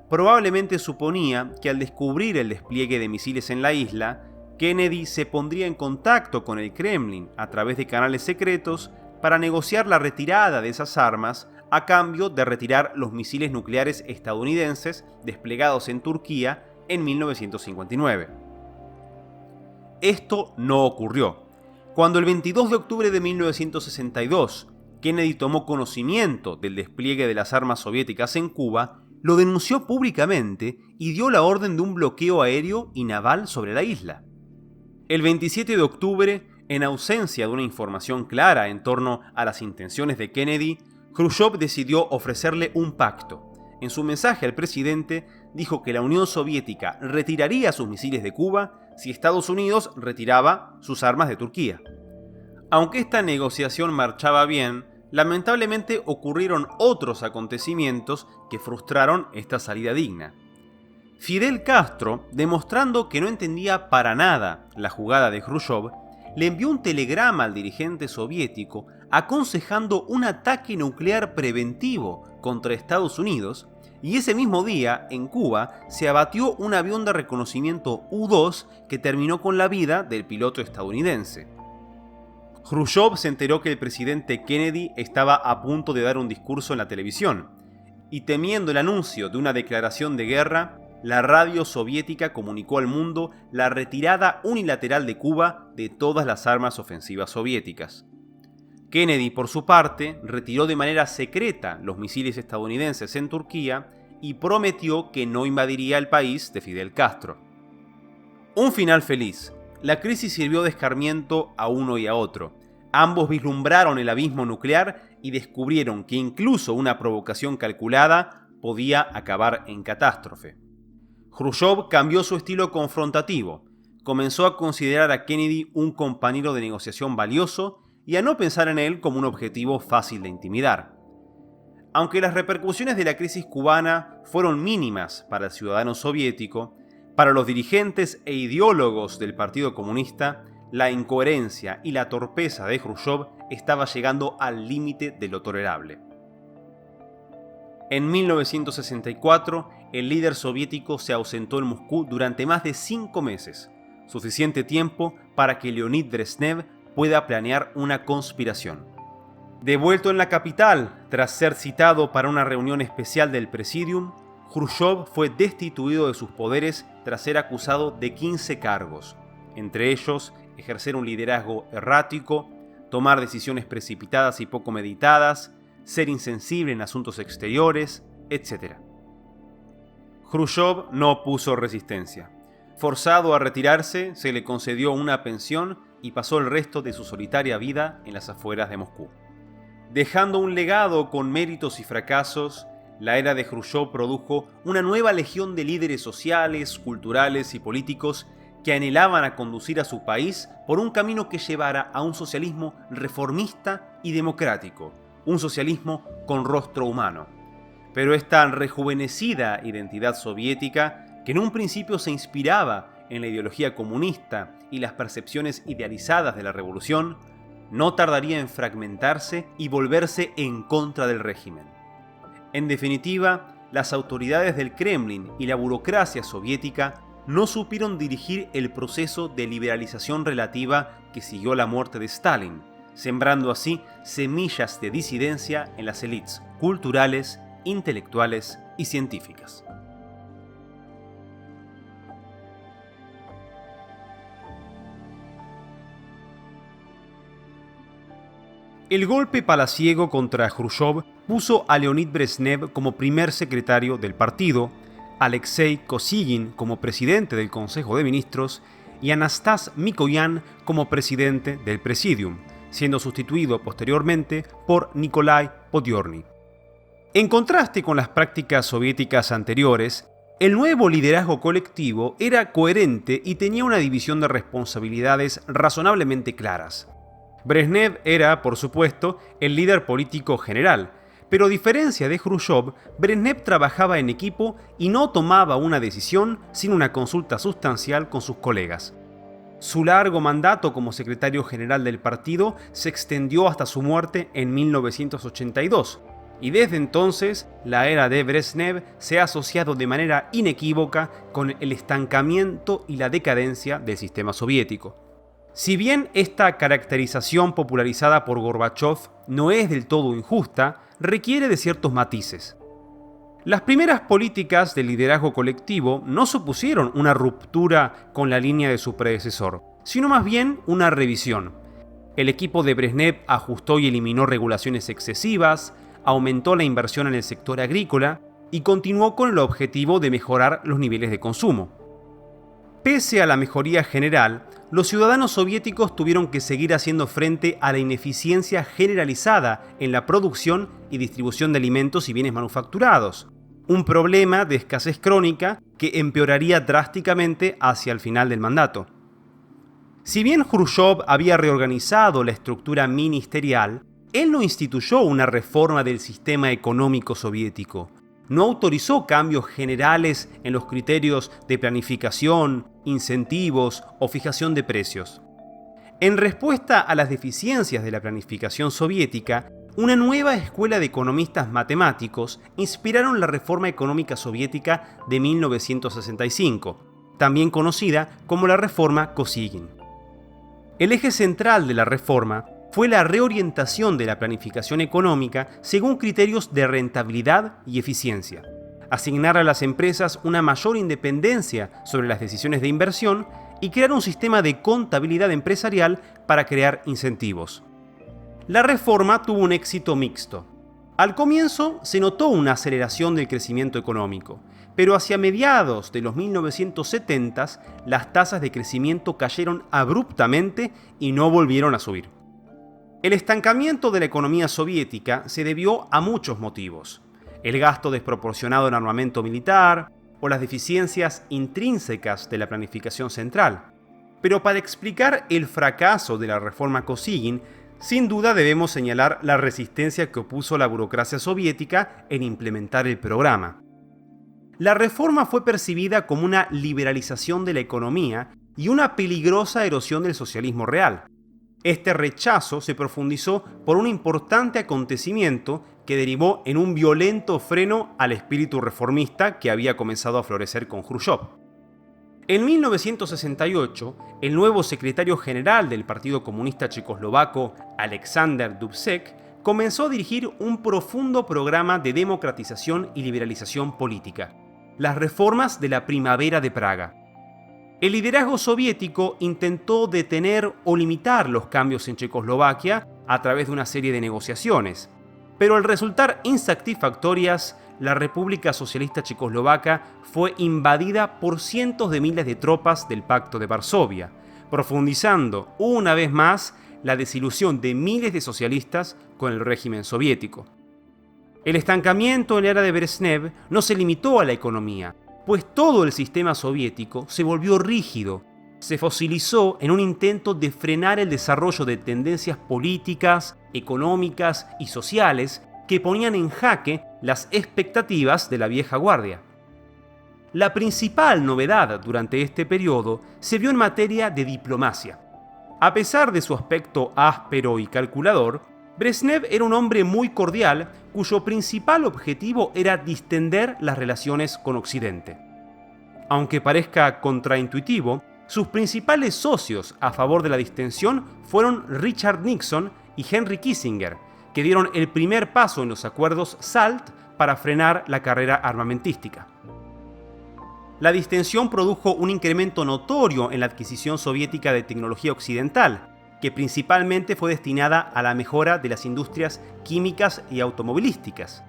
Probablemente suponía que al descubrir el despliegue de misiles en la isla, Kennedy se pondría en contacto con el Kremlin a través de canales secretos para negociar la retirada de esas armas a cambio de retirar los misiles nucleares estadounidenses desplegados en Turquía en 1959. Esto no ocurrió. Cuando el 22 de octubre de 1962 Kennedy tomó conocimiento del despliegue de las armas soviéticas en Cuba, lo denunció públicamente y dio la orden de un bloqueo aéreo y naval sobre la isla. El 27 de octubre, en ausencia de una información clara en torno a las intenciones de Kennedy, Khrushchev decidió ofrecerle un pacto. En su mensaje al presidente, dijo que la Unión Soviética retiraría sus misiles de Cuba si Estados Unidos retiraba sus armas de Turquía. Aunque esta negociación marchaba bien, lamentablemente ocurrieron otros acontecimientos que frustraron esta salida digna. Fidel Castro, demostrando que no entendía para nada la jugada de Khrushchev, le envió un telegrama al dirigente soviético aconsejando un ataque nuclear preventivo contra Estados Unidos, y ese mismo día, en Cuba, se abatió un avión de reconocimiento U-2 que terminó con la vida del piloto estadounidense. Khrushchev se enteró que el presidente Kennedy estaba a punto de dar un discurso en la televisión, y temiendo el anuncio de una declaración de guerra, la radio soviética comunicó al mundo la retirada unilateral de Cuba de todas las armas ofensivas soviéticas. Kennedy, por su parte, retiró de manera secreta los misiles estadounidenses en Turquía y prometió que no invadiría el país de Fidel Castro. Un final feliz. La crisis sirvió de escarmiento a uno y a otro. Ambos vislumbraron el abismo nuclear y descubrieron que incluso una provocación calculada podía acabar en catástrofe. Khrushchev cambió su estilo confrontativo, comenzó a considerar a Kennedy un compañero de negociación valioso y a no pensar en él como un objetivo fácil de intimidar. Aunque las repercusiones de la crisis cubana fueron mínimas para el ciudadano soviético, para los dirigentes e ideólogos del Partido Comunista, la incoherencia y la torpeza de Khrushchev estaba llegando al límite de lo tolerable. En 1964, el líder soviético se ausentó en Moscú durante más de 5 meses, suficiente tiempo para que Leonid Brezhnev pueda planear una conspiración. De vuelto en la capital, tras ser citado para una reunión especial del Presidium, Khrushchev fue destituido de sus poderes tras ser acusado de 15 cargos, entre ellos ejercer un liderazgo errático, tomar decisiones precipitadas y poco meditadas, ser insensible en asuntos exteriores, etc. Khrushchev no opuso resistencia. Forzado a retirarse, se le concedió una pensión y pasó el resto de su solitaria vida en las afueras de Moscú. Dejando un legado con méritos y fracasos, la era de Khrushchev produjo una nueva legión de líderes sociales, culturales y políticos que anhelaban a conducir a su país por un camino que llevara a un socialismo reformista y democrático, un socialismo con rostro humano. Pero esta rejuvenecida identidad soviética, que en un principio se inspiraba en la ideología comunista y las percepciones idealizadas de la revolución, no tardaría en fragmentarse y volverse en contra del régimen. En definitiva, las autoridades del Kremlin y la burocracia soviética no supieron dirigir el proceso de liberalización relativa que siguió la muerte de Stalin, sembrando así semillas de disidencia en las élites culturales, intelectuales y científicas. El golpe palaciego contra Khrushchev puso a Leonid Brezhnev como primer secretario del partido, a Alexei Kosygin como presidente del Consejo de Ministros y a Anastas Mikoyan como presidente del Presidium, siendo sustituido posteriormente por Nikolai Podgorny. En contraste con las prácticas soviéticas anteriores, el nuevo liderazgo colectivo era coherente y tenía una división de responsabilidades razonablemente claras. Brezhnev era, por supuesto, el líder político general, pero a diferencia de Khrushchev, Brezhnev trabajaba en equipo y no tomaba una decisión sin una consulta sustancial con sus colegas. Su largo mandato como secretario general del partido se extendió hasta su muerte en 1982, y desde entonces la era de Brezhnev se ha asociado de manera inequívoca con el estancamiento y la decadencia del sistema soviético. Si bien esta caracterización popularizada por Gorbachov no es del todo injusta, requiere de ciertos matices. Las primeras políticas de liderazgo colectivo no supusieron una ruptura con la línea de su predecesor, sino más bien una revisión. El equipo de Brezhnev ajustó y eliminó regulaciones excesivas, aumentó la inversión en el sector agrícola y continuó con el objetivo de mejorar los niveles de consumo. Pese a la mejoría general, los ciudadanos soviéticos tuvieron que seguir haciendo frente a la ineficiencia generalizada en la producción y distribución de alimentos y bienes manufacturados, un problema de escasez crónica que empeoraría drásticamente hacia el final del mandato. Si bien Khrushchev había reorganizado la estructura ministerial, él no instituyó una reforma del sistema económico soviético. No autorizó cambios generales en los criterios de planificación, incentivos o fijación de precios. En respuesta a las deficiencias de la planificación soviética, una nueva escuela de economistas matemáticos inspiraron la reforma económica soviética de 1965, también conocida como la reforma Kosygin. El eje central de la reforma fue la reorientación de la planificación económica según criterios de rentabilidad y eficiencia, asignar a las empresas una mayor independencia sobre las decisiones de inversión y crear un sistema de contabilidad empresarial para crear incentivos. La reforma tuvo un éxito mixto. Al comienzo se notó una aceleración del crecimiento económico, pero hacia mediados de los 1970s las tasas de crecimiento cayeron abruptamente y no volvieron a subir. El estancamiento de la economía soviética se debió a muchos motivos: el gasto desproporcionado en armamento militar o las deficiencias intrínsecas de la planificación central. Pero para explicar el fracaso de la reforma Kosygin, sin duda debemos señalar la resistencia que opuso la burocracia soviética en implementar el programa. La reforma fue percibida como una liberalización de la economía y una peligrosa erosión del socialismo real. Este rechazo se profundizó por un importante acontecimiento que derivó en un violento freno al espíritu reformista que había comenzado a florecer con Khrushchev. En 1968, el nuevo secretario general del Partido Comunista Checoslovaco, Alexander Dubček, comenzó a dirigir un profundo programa de democratización y liberalización política, las reformas de la Primavera de Praga. El liderazgo soviético intentó detener o limitar los cambios en Checoslovaquia a través de una serie de negociaciones, pero al resultar insatisfactorias, la República Socialista Checoslovaca fue invadida por cientos de miles de tropas del Pacto de Varsovia, profundizando una vez más la desilusión de miles de socialistas con el régimen soviético. El estancamiento en la era de Brezhnev no se limitó a la economía, pues todo el sistema soviético se volvió rígido, se fosilizó en un intento de frenar el desarrollo de tendencias políticas, económicas y sociales que ponían en jaque las expectativas de la vieja guardia. La principal novedad durante este periodo se vio en materia de diplomacia. A pesar de su aspecto áspero y calculador, Brezhnev era un hombre muy cordial cuyo principal objetivo era distender las relaciones con Occidente. Aunque parezca contraintuitivo, sus principales socios a favor de la distensión fueron Richard Nixon y Henry Kissinger, que dieron el primer paso en los acuerdos SALT para frenar la carrera armamentística. La distensión produjo un incremento notorio en la adquisición soviética de tecnología occidental, que principalmente fue destinada a la mejora de las industrias químicas y automovilísticas.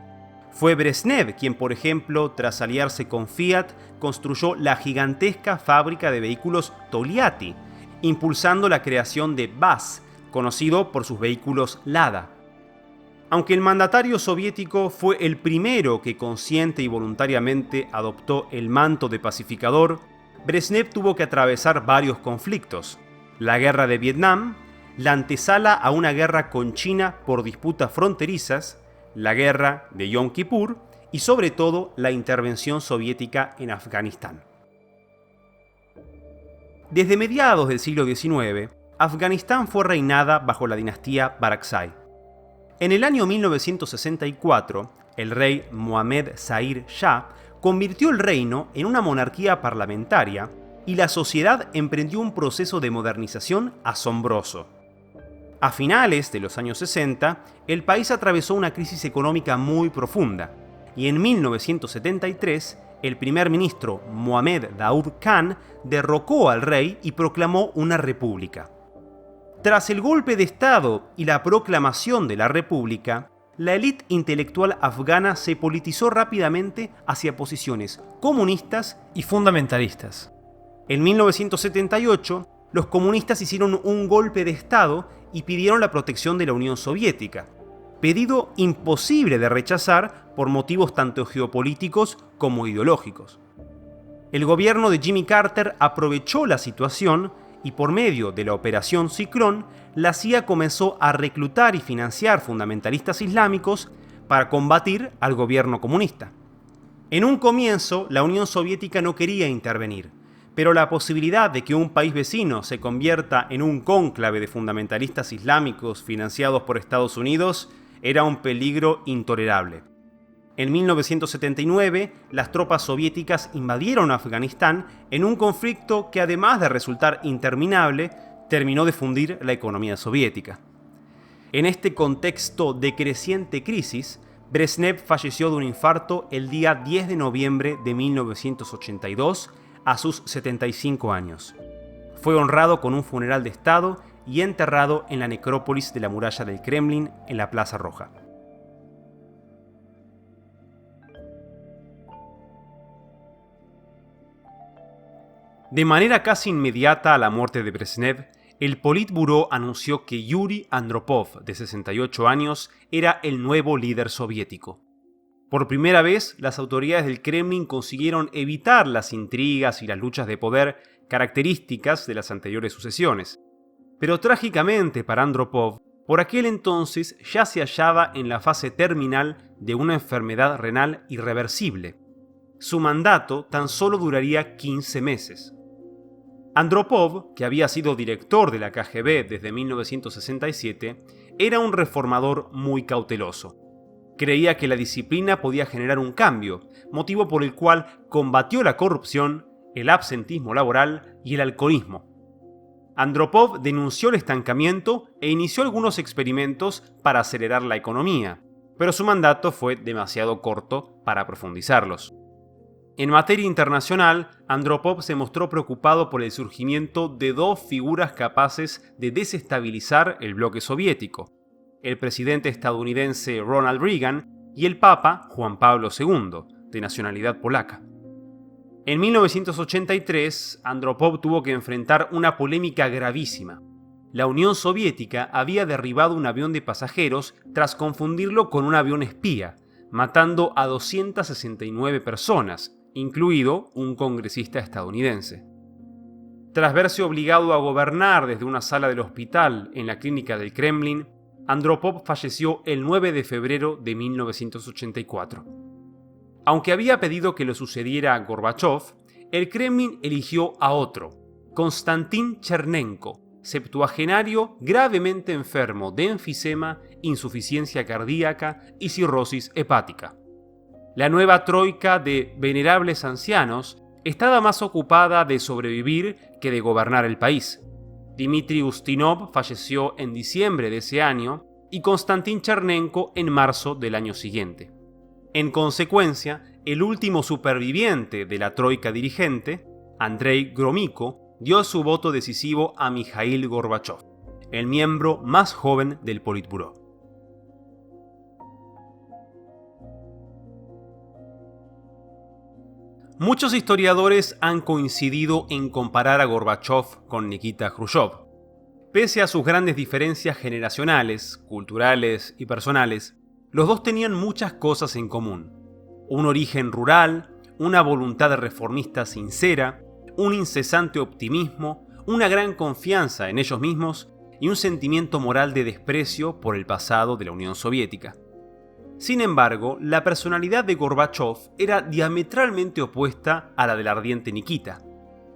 Fue Brezhnev quien, por ejemplo, tras aliarse con Fiat, construyó la gigantesca fábrica de vehículos Togliatti, impulsando la creación de VAZ, conocido por sus vehículos Lada. Aunque el mandatario soviético fue el primero que consciente y voluntariamente adoptó el manto de pacificador, Brezhnev tuvo que atravesar varios conflictos: la guerra de Vietnam, la antesala a una guerra con China por disputas fronterizas, la guerra de Yom Kippur y sobre todo la intervención soviética en Afganistán. Desde mediados del siglo XIX, Afganistán fue reinada bajo la dinastía Barakzai. En el año 1964, el rey Mohammed Zahir Shah convirtió el reino en una monarquía parlamentaria y la sociedad emprendió un proceso de modernización asombroso. A finales de los años 60, el país atravesó una crisis económica muy profunda, y en 1973, el primer ministro Mohamed Daoud Khan derrocó al rey y proclamó una república. Tras el golpe de Estado y la proclamación de la república, la élite intelectual afgana se politizó rápidamente hacia posiciones comunistas y fundamentalistas. En 1978, los comunistas hicieron un golpe de Estado y pidieron la protección de la Unión Soviética, pedido imposible de rechazar por motivos tanto geopolíticos como ideológicos. El gobierno de Jimmy Carter aprovechó la situación y por medio de la Operación Ciclón, la CIA comenzó a reclutar y financiar fundamentalistas islámicos para combatir al gobierno comunista. En un comienzo, la Unión Soviética no quería intervenir, pero la posibilidad de que un país vecino se convierta en un cónclave de fundamentalistas islámicos financiados por Estados Unidos era un peligro intolerable. En 1979, las tropas soviéticas invadieron Afganistán en un conflicto que, además de resultar interminable, terminó de fundir la economía soviética. En este contexto de creciente crisis, Brezhnev falleció de un infarto el día 10 de noviembre de 1982 a sus 75 años. Fue honrado con un funeral de Estado y enterrado en la necrópolis de la muralla del Kremlin en la Plaza Roja. De manera casi inmediata a la muerte de Brezhnev, el Politburó anunció que Yuri Andropov, de 68 años, era el nuevo líder soviético. Por primera vez, las autoridades del Kremlin consiguieron evitar las intrigas y las luchas de poder características de las anteriores sucesiones. Pero trágicamente para Andropov, por aquel entonces ya se hallaba en la fase terminal de una enfermedad renal irreversible. Su mandato tan solo duraría 15 meses. Andropov, que había sido director de la KGB desde 1967, era un reformador muy cauteloso. Creía que la disciplina podía generar un cambio, motivo por el cual combatió la corrupción, el absentismo laboral y el alcoholismo. Andropov denunció el estancamiento e inició algunos experimentos para acelerar la economía, pero su mandato fue demasiado corto para profundizarlos. En materia internacional, Andropov se mostró preocupado por el surgimiento de dos figuras capaces de desestabilizar el bloque soviético: el presidente estadounidense Ronald Reagan y el Papa Juan Pablo II, de nacionalidad polaca. En 1983, Andropov tuvo que enfrentar una polémica gravísima. La Unión Soviética había derribado un avión de pasajeros tras confundirlo con un avión espía, matando a 269 personas, incluido un congresista estadounidense. Tras verse obligado a gobernar desde una sala del hospital en la clínica del Kremlin, Andropov falleció el 9 de febrero de 1984. Aunque había pedido que lo sucediera a Gorbachov, el Kremlin eligió a otro, Konstantin Chernenko, septuagenario gravemente enfermo de enfisema, insuficiencia cardíaca y cirrosis hepática. La nueva troika de venerables ancianos estaba más ocupada de sobrevivir que de gobernar el país. Dmitry Ustinov falleció en diciembre de ese año y Konstantin Chernenko en marzo del año siguiente. En consecuencia, el último superviviente de la troika dirigente, Andrei Gromyko, dio su voto decisivo a Mikhail Gorbachov, el miembro más joven del Politburó. Muchos historiadores han coincidido en comparar a Gorbachov con Nikita Khrushchev. Pese a sus grandes diferencias generacionales, culturales y personales, los dos tenían muchas cosas en común: un origen rural, una voluntad reformista sincera, un incesante optimismo, una gran confianza en ellos mismos y un sentimiento moral de desprecio por el pasado de la Unión Soviética. Sin embargo, la personalidad de Gorbachov era diametralmente opuesta a la del ardiente Nikita.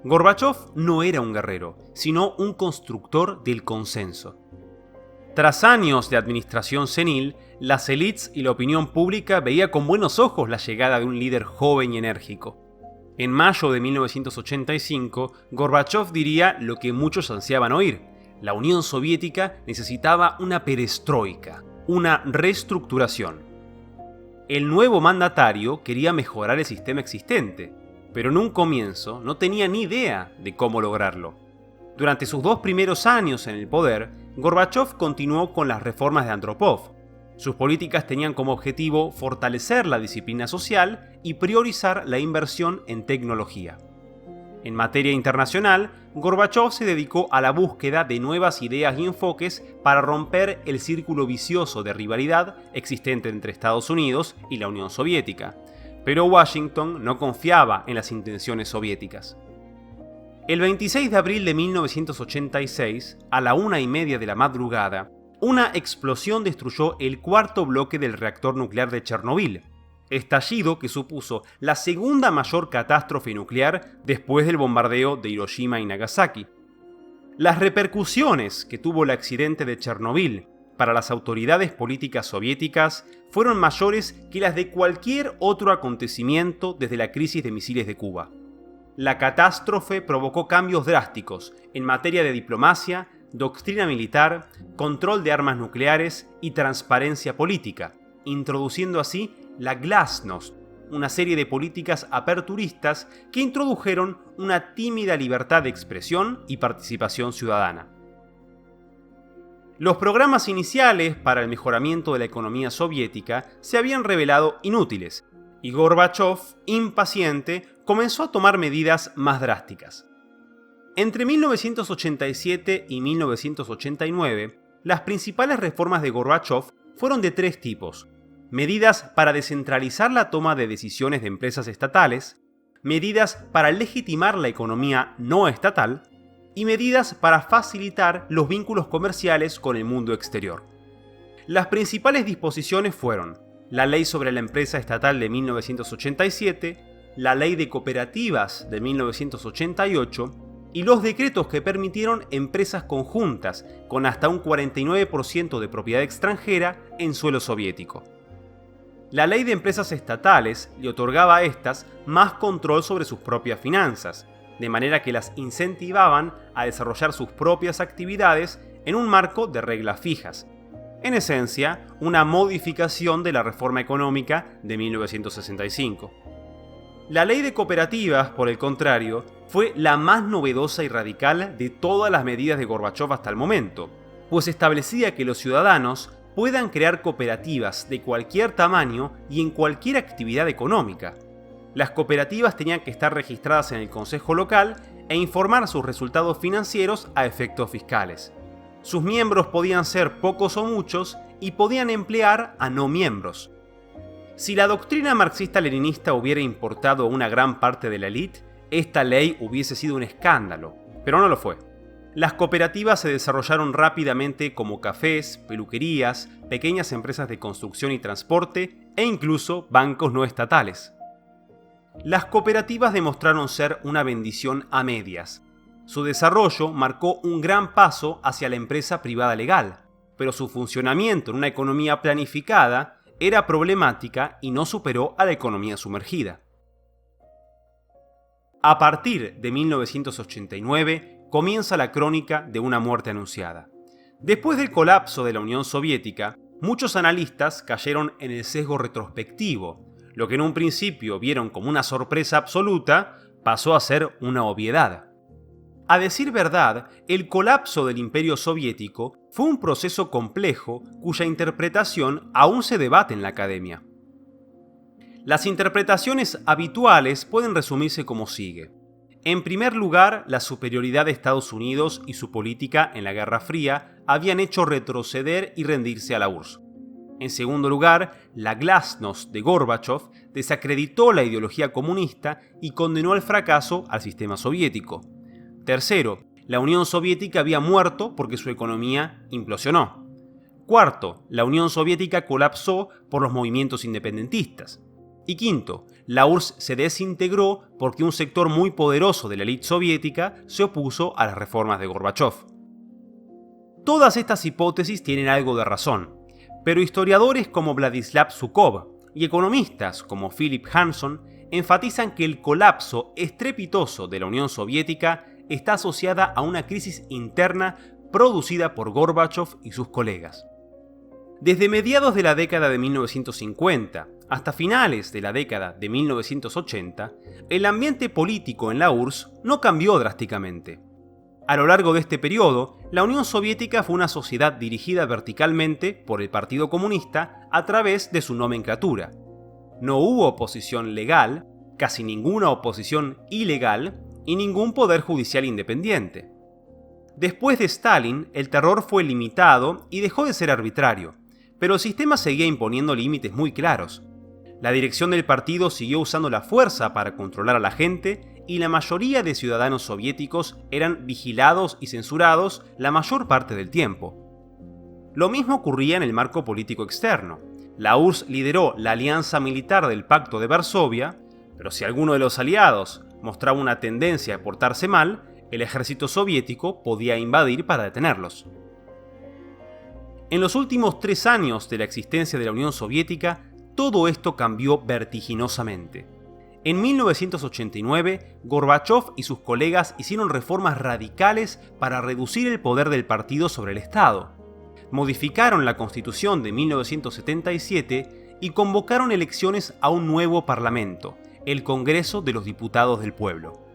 Gorbachov no era un guerrero, sino un constructor del consenso. Tras años de administración senil, las élites y la opinión pública veía con buenos ojos la llegada de un líder joven y enérgico. En mayo de 1985, Gorbachov diría lo que muchos ansiaban oír: la Unión Soviética necesitaba una perestroika, una reestructuración. El nuevo mandatario quería mejorar el sistema existente, pero en un comienzo no tenía ni idea de cómo lograrlo. Durante sus 2 primeros años en el poder, Gorbachov continuó con las reformas de Andropov. Sus políticas tenían como objetivo fortalecer la disciplina social y priorizar la inversión en tecnología. En materia internacional, Gorbachov se dedicó a la búsqueda de nuevas ideas y enfoques para romper el círculo vicioso de rivalidad existente entre Estados Unidos y la Unión Soviética, pero Washington no confiaba en las intenciones soviéticas. El 26 de abril de 1986, a la 1:30 de la madrugada, una explosión destruyó el 4.º bloque del reactor nuclear de Chernobyl, estallido que supuso la segunda mayor catástrofe nuclear después del bombardeo de Hiroshima y Nagasaki. Las repercusiones que tuvo el accidente de Chernobyl para las autoridades políticas soviéticas fueron mayores que las de cualquier otro acontecimiento desde la crisis de misiles de Cuba. La catástrofe provocó cambios drásticos en materia de diplomacia, doctrina militar, control de armas nucleares y transparencia política, introduciendo así la Glasnost, una serie de políticas aperturistas que introdujeron una tímida libertad de expresión y participación ciudadana. Los programas iniciales para el mejoramiento de la economía soviética se habían revelado inútiles, y Gorbachov, impaciente, comenzó a tomar medidas más drásticas. Entre 1987 y 1989, las principales reformas de Gorbachov fueron de 3 tipos: medidas para descentralizar la toma de decisiones de empresas estatales, medidas para legitimar la economía no estatal y medidas para facilitar los vínculos comerciales con el mundo exterior. Las principales disposiciones fueron la Ley sobre la Empresa Estatal de 1987, la Ley de Cooperativas de 1988 y los decretos que permitieron empresas conjuntas con hasta un 49% de propiedad extranjera en suelo soviético. La Ley de Empresas Estatales le otorgaba a estas más control sobre sus propias finanzas, de manera que las incentivaban a desarrollar sus propias actividades en un marco de reglas fijas. En esencia, una modificación de la reforma económica de 1965. La Ley de Cooperativas, por el contrario, fue la más novedosa y radical de todas las medidas de Gorbachov hasta el momento, pues establecía que los ciudadanos puedan crear cooperativas de cualquier tamaño y en cualquier actividad económica. Las cooperativas tenían que estar registradas en el consejo local e informar sus resultados financieros a efectos fiscales. Sus miembros podían ser pocos o muchos y podían emplear a no miembros. Si la doctrina marxista-leninista hubiera importado a una gran parte de la élite, esta ley hubiese sido un escándalo, pero no lo fue. Las cooperativas se desarrollaron rápidamente como cafés, peluquerías, pequeñas empresas de construcción y transporte e incluso bancos no estatales. Las cooperativas demostraron ser una bendición a medias. Su desarrollo marcó un gran paso hacia la empresa privada legal, pero su funcionamiento en una economía planificada era problemática y no superó a la economía sumergida. A partir de 1989, comienza la crónica de una muerte anunciada. Después del colapso de la Unión Soviética, muchos analistas cayeron en el sesgo retrospectivo. Lo que en un principio vieron como una sorpresa absoluta, pasó a ser una obviedad. A decir verdad, el colapso del Imperio Soviético fue un proceso complejo cuya interpretación aún se debate en la academia. Las interpretaciones habituales pueden resumirse como sigue. En primer lugar, la superioridad de Estados Unidos y su política en la Guerra Fría habían hecho retroceder y rendirse a la URSS. En segundo lugar, la Glasnost de Gorbachov desacreditó la ideología comunista y condenó al fracaso al sistema soviético. Tercero, la Unión Soviética había muerto porque su economía implosionó. Cuarto, la Unión Soviética colapsó por los movimientos independentistas. Y quinto, la URSS se desintegró porque un sector muy poderoso de la élite soviética se opuso a las reformas de Gorbachov. Todas estas hipótesis tienen algo de razón, pero historiadores como Vladislav Zhukov y economistas como Philip Hanson enfatizan que el colapso estrepitoso de la Unión Soviética está asociada a una crisis interna producida por Gorbachov y sus colegas. Desde mediados de la década de 1950 hasta finales de la década de 1980, el ambiente político en la URSS no cambió drásticamente. A lo largo de este periodo, la Unión Soviética fue una sociedad dirigida verticalmente por el Partido Comunista a través de su nomenclatura. No hubo oposición legal, casi ninguna oposición ilegal y ningún poder judicial independiente. Después de Stalin, el terror fue limitado y dejó de ser arbitrario, pero el sistema seguía imponiendo límites muy claros. La dirección del partido siguió usando la fuerza para controlar a la gente y la mayoría de ciudadanos soviéticos eran vigilados y censurados la mayor parte del tiempo. Lo mismo ocurría en el marco político externo. La URSS lideró la alianza militar del Pacto de Varsovia, pero si alguno de los aliados mostraba una tendencia a portarse mal, el ejército soviético podía invadir para detenerlos. En los últimos 3 años de la existencia de la Unión Soviética, todo esto cambió vertiginosamente. En 1989, Gorbachov y sus colegas hicieron reformas radicales para reducir el poder del partido sobre el Estado. Modificaron la Constitución de 1977 y convocaron elecciones a un nuevo parlamento, el Congreso de los Diputados del Pueblo.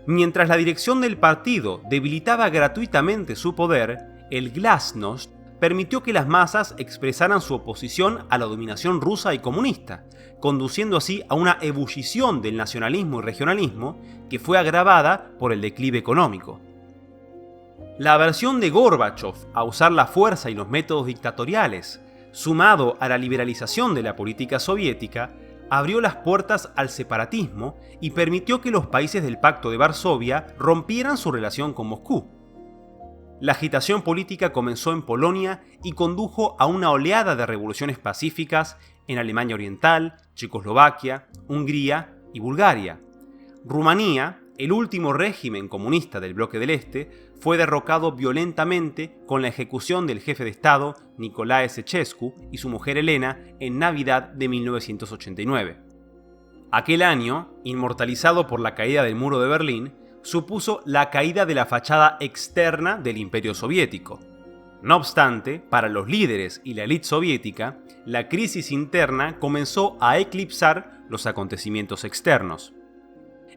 Mientras la dirección del partido debilitaba gratuitamente su poder, el Glasnost permitió que las masas expresaran su oposición a la dominación rusa y comunista, conduciendo así a una ebullición del nacionalismo y regionalismo que fue agravada por el declive económico. La aversión de Gorbachov a usar la fuerza y los métodos dictatoriales, sumado a la liberalización de la política soviética, abrió las puertas al separatismo y permitió que los países del Pacto de Varsovia rompieran su relación con Moscú. La agitación política comenzó en Polonia y condujo a una oleada de revoluciones pacíficas en Alemania Oriental, Checoslovaquia, Hungría y Bulgaria. Rumanía, el último régimen comunista del bloque del Este, fue derrocado violentamente con la ejecución del jefe de Estado Nicolae Ceausescu y su mujer Elena en Navidad de 1989. Aquel año, inmortalizado por la caída del muro de Berlín, supuso la caída de la fachada externa del Imperio Soviético. No obstante, para los líderes y la élite soviética, la crisis interna comenzó a eclipsar los acontecimientos externos.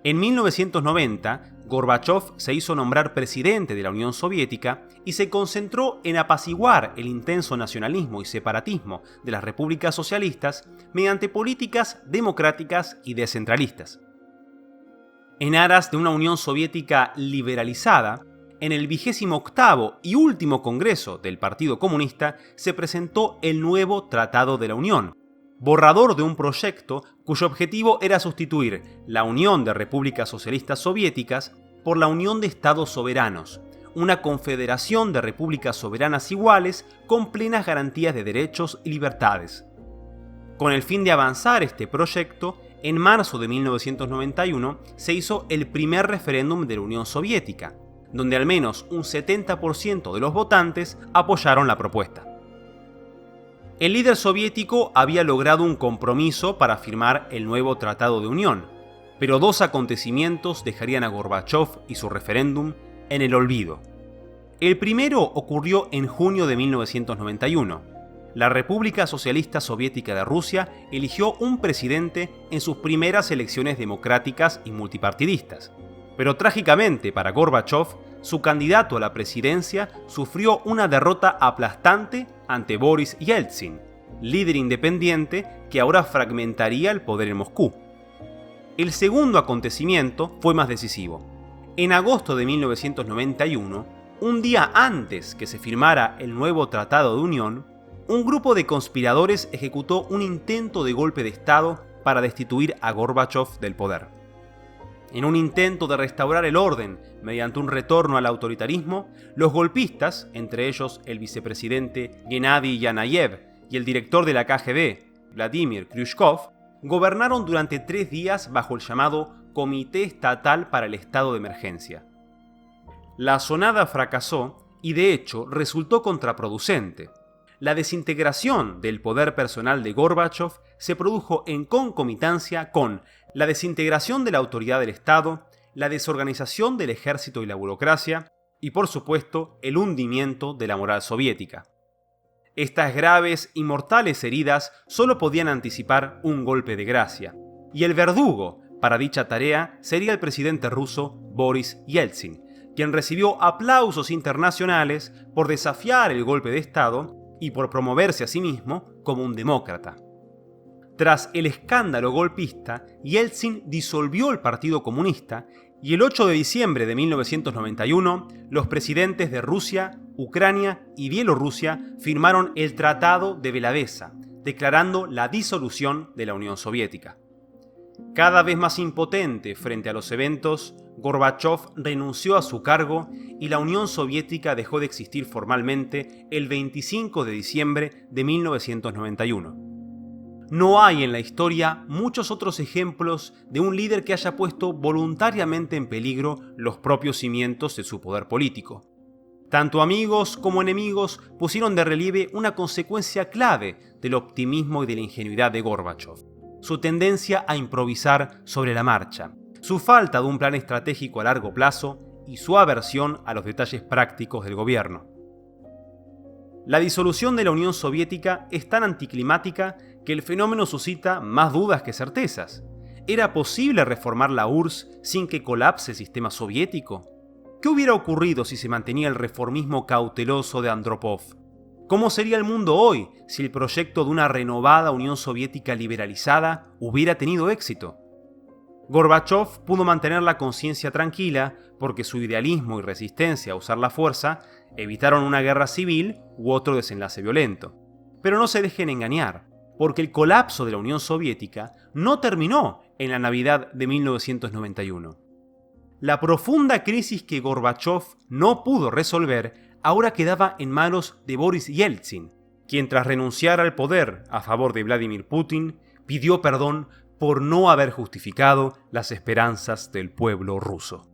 En 1990, Gorbachov se hizo nombrar presidente de la Unión Soviética y se concentró en apaciguar el intenso nacionalismo y separatismo de las repúblicas socialistas mediante políticas democráticas y descentralistas. En aras de una Unión Soviética liberalizada, en el 28º y último Congreso del Partido Comunista se presentó el nuevo Tratado de la Unión, borrador de un proyecto cuyo objetivo era sustituir la Unión de Repúblicas Socialistas Soviéticas por la Unión de Estados Soberanos, una confederación de repúblicas soberanas iguales con plenas garantías de derechos y libertades. Con el fin de avanzar este proyecto, en marzo de 1991 se hizo el primer referéndum de la Unión Soviética, donde al menos un 70% de los votantes apoyaron la propuesta. El líder soviético había logrado un compromiso para firmar el nuevo Tratado de Unión, pero 2 acontecimientos dejarían a Gorbachov y su referéndum en el olvido. El primero ocurrió en junio de 1991. La República Socialista Soviética de Rusia eligió un presidente en sus primeras elecciones democráticas y multipartidistas. Pero trágicamente para Gorbachov, su candidato a la presidencia sufrió una derrota aplastante ante Boris Yeltsin, líder independiente que ahora fragmentaría el poder en Moscú. El segundo acontecimiento fue más decisivo. En agosto de 1991, un día antes que se firmara el nuevo Tratado de Unión, un grupo de conspiradores ejecutó un intento de golpe de Estado para destituir a Gorbachov del poder. En un intento de restaurar el orden mediante un retorno al autoritarismo, los golpistas, entre ellos el vicepresidente Gennady Yanayev y el director de la KGB, Vladimir Khrushchev, gobernaron durante 3 días bajo el llamado Comité Estatal para el Estado de Emergencia. La asonada fracasó y de hecho resultó contraproducente. La desintegración del poder personal de Gorbachov se produjo en concomitancia con la desintegración de la autoridad del Estado, la desorganización del ejército y la burocracia, y por supuesto el hundimiento de la moral soviética. Estas graves y mortales heridas solo podían anticipar un golpe de gracia, y el verdugo para dicha tarea sería el presidente ruso Boris Yeltsin, quien recibió aplausos internacionales por desafiar el golpe de Estado y por promoverse a sí mismo como un demócrata. Tras el escándalo golpista, Yeltsin disolvió el Partido Comunista y el 8 de diciembre de 1991, los presidentes de Rusia, Ucrania y Bielorrusia firmaron el Tratado de Belavesa, declarando la disolución de la Unión Soviética. Cada vez más impotente frente a los eventos, Gorbachov renunció a su cargo y la Unión Soviética dejó de existir formalmente el 25 de diciembre de 1991. No hay en la historia muchos otros ejemplos de un líder que haya puesto voluntariamente en peligro los propios cimientos de su poder político. Tanto amigos como enemigos pusieron de relieve una consecuencia clave del optimismo y de la ingenuidad de Gorbachov: su tendencia a improvisar sobre la marcha, su falta de un plan estratégico a largo plazo y su aversión a los detalles prácticos del gobierno. La disolución de la Unión Soviética es tan anticlimática que el fenómeno suscita más dudas que certezas. ¿Era posible reformar la URSS sin que colapse el sistema soviético? ¿Qué hubiera ocurrido si se mantenía el reformismo cauteloso de Andropov? ¿Cómo sería el mundo hoy si el proyecto de una renovada Unión Soviética liberalizada hubiera tenido éxito? Gorbachov pudo mantener la conciencia tranquila porque su idealismo y resistencia a usar la fuerza evitaron una guerra civil u otro desenlace violento. Pero no se dejen engañar, porque el colapso de la Unión Soviética no terminó en la Navidad de 1991. La profunda crisis que Gorbachov no pudo resolver ahora quedaba en manos de Boris Yeltsin, quien tras renunciar al poder a favor de Vladimir Putin, pidió perdón por no haber justificado las esperanzas del pueblo ruso.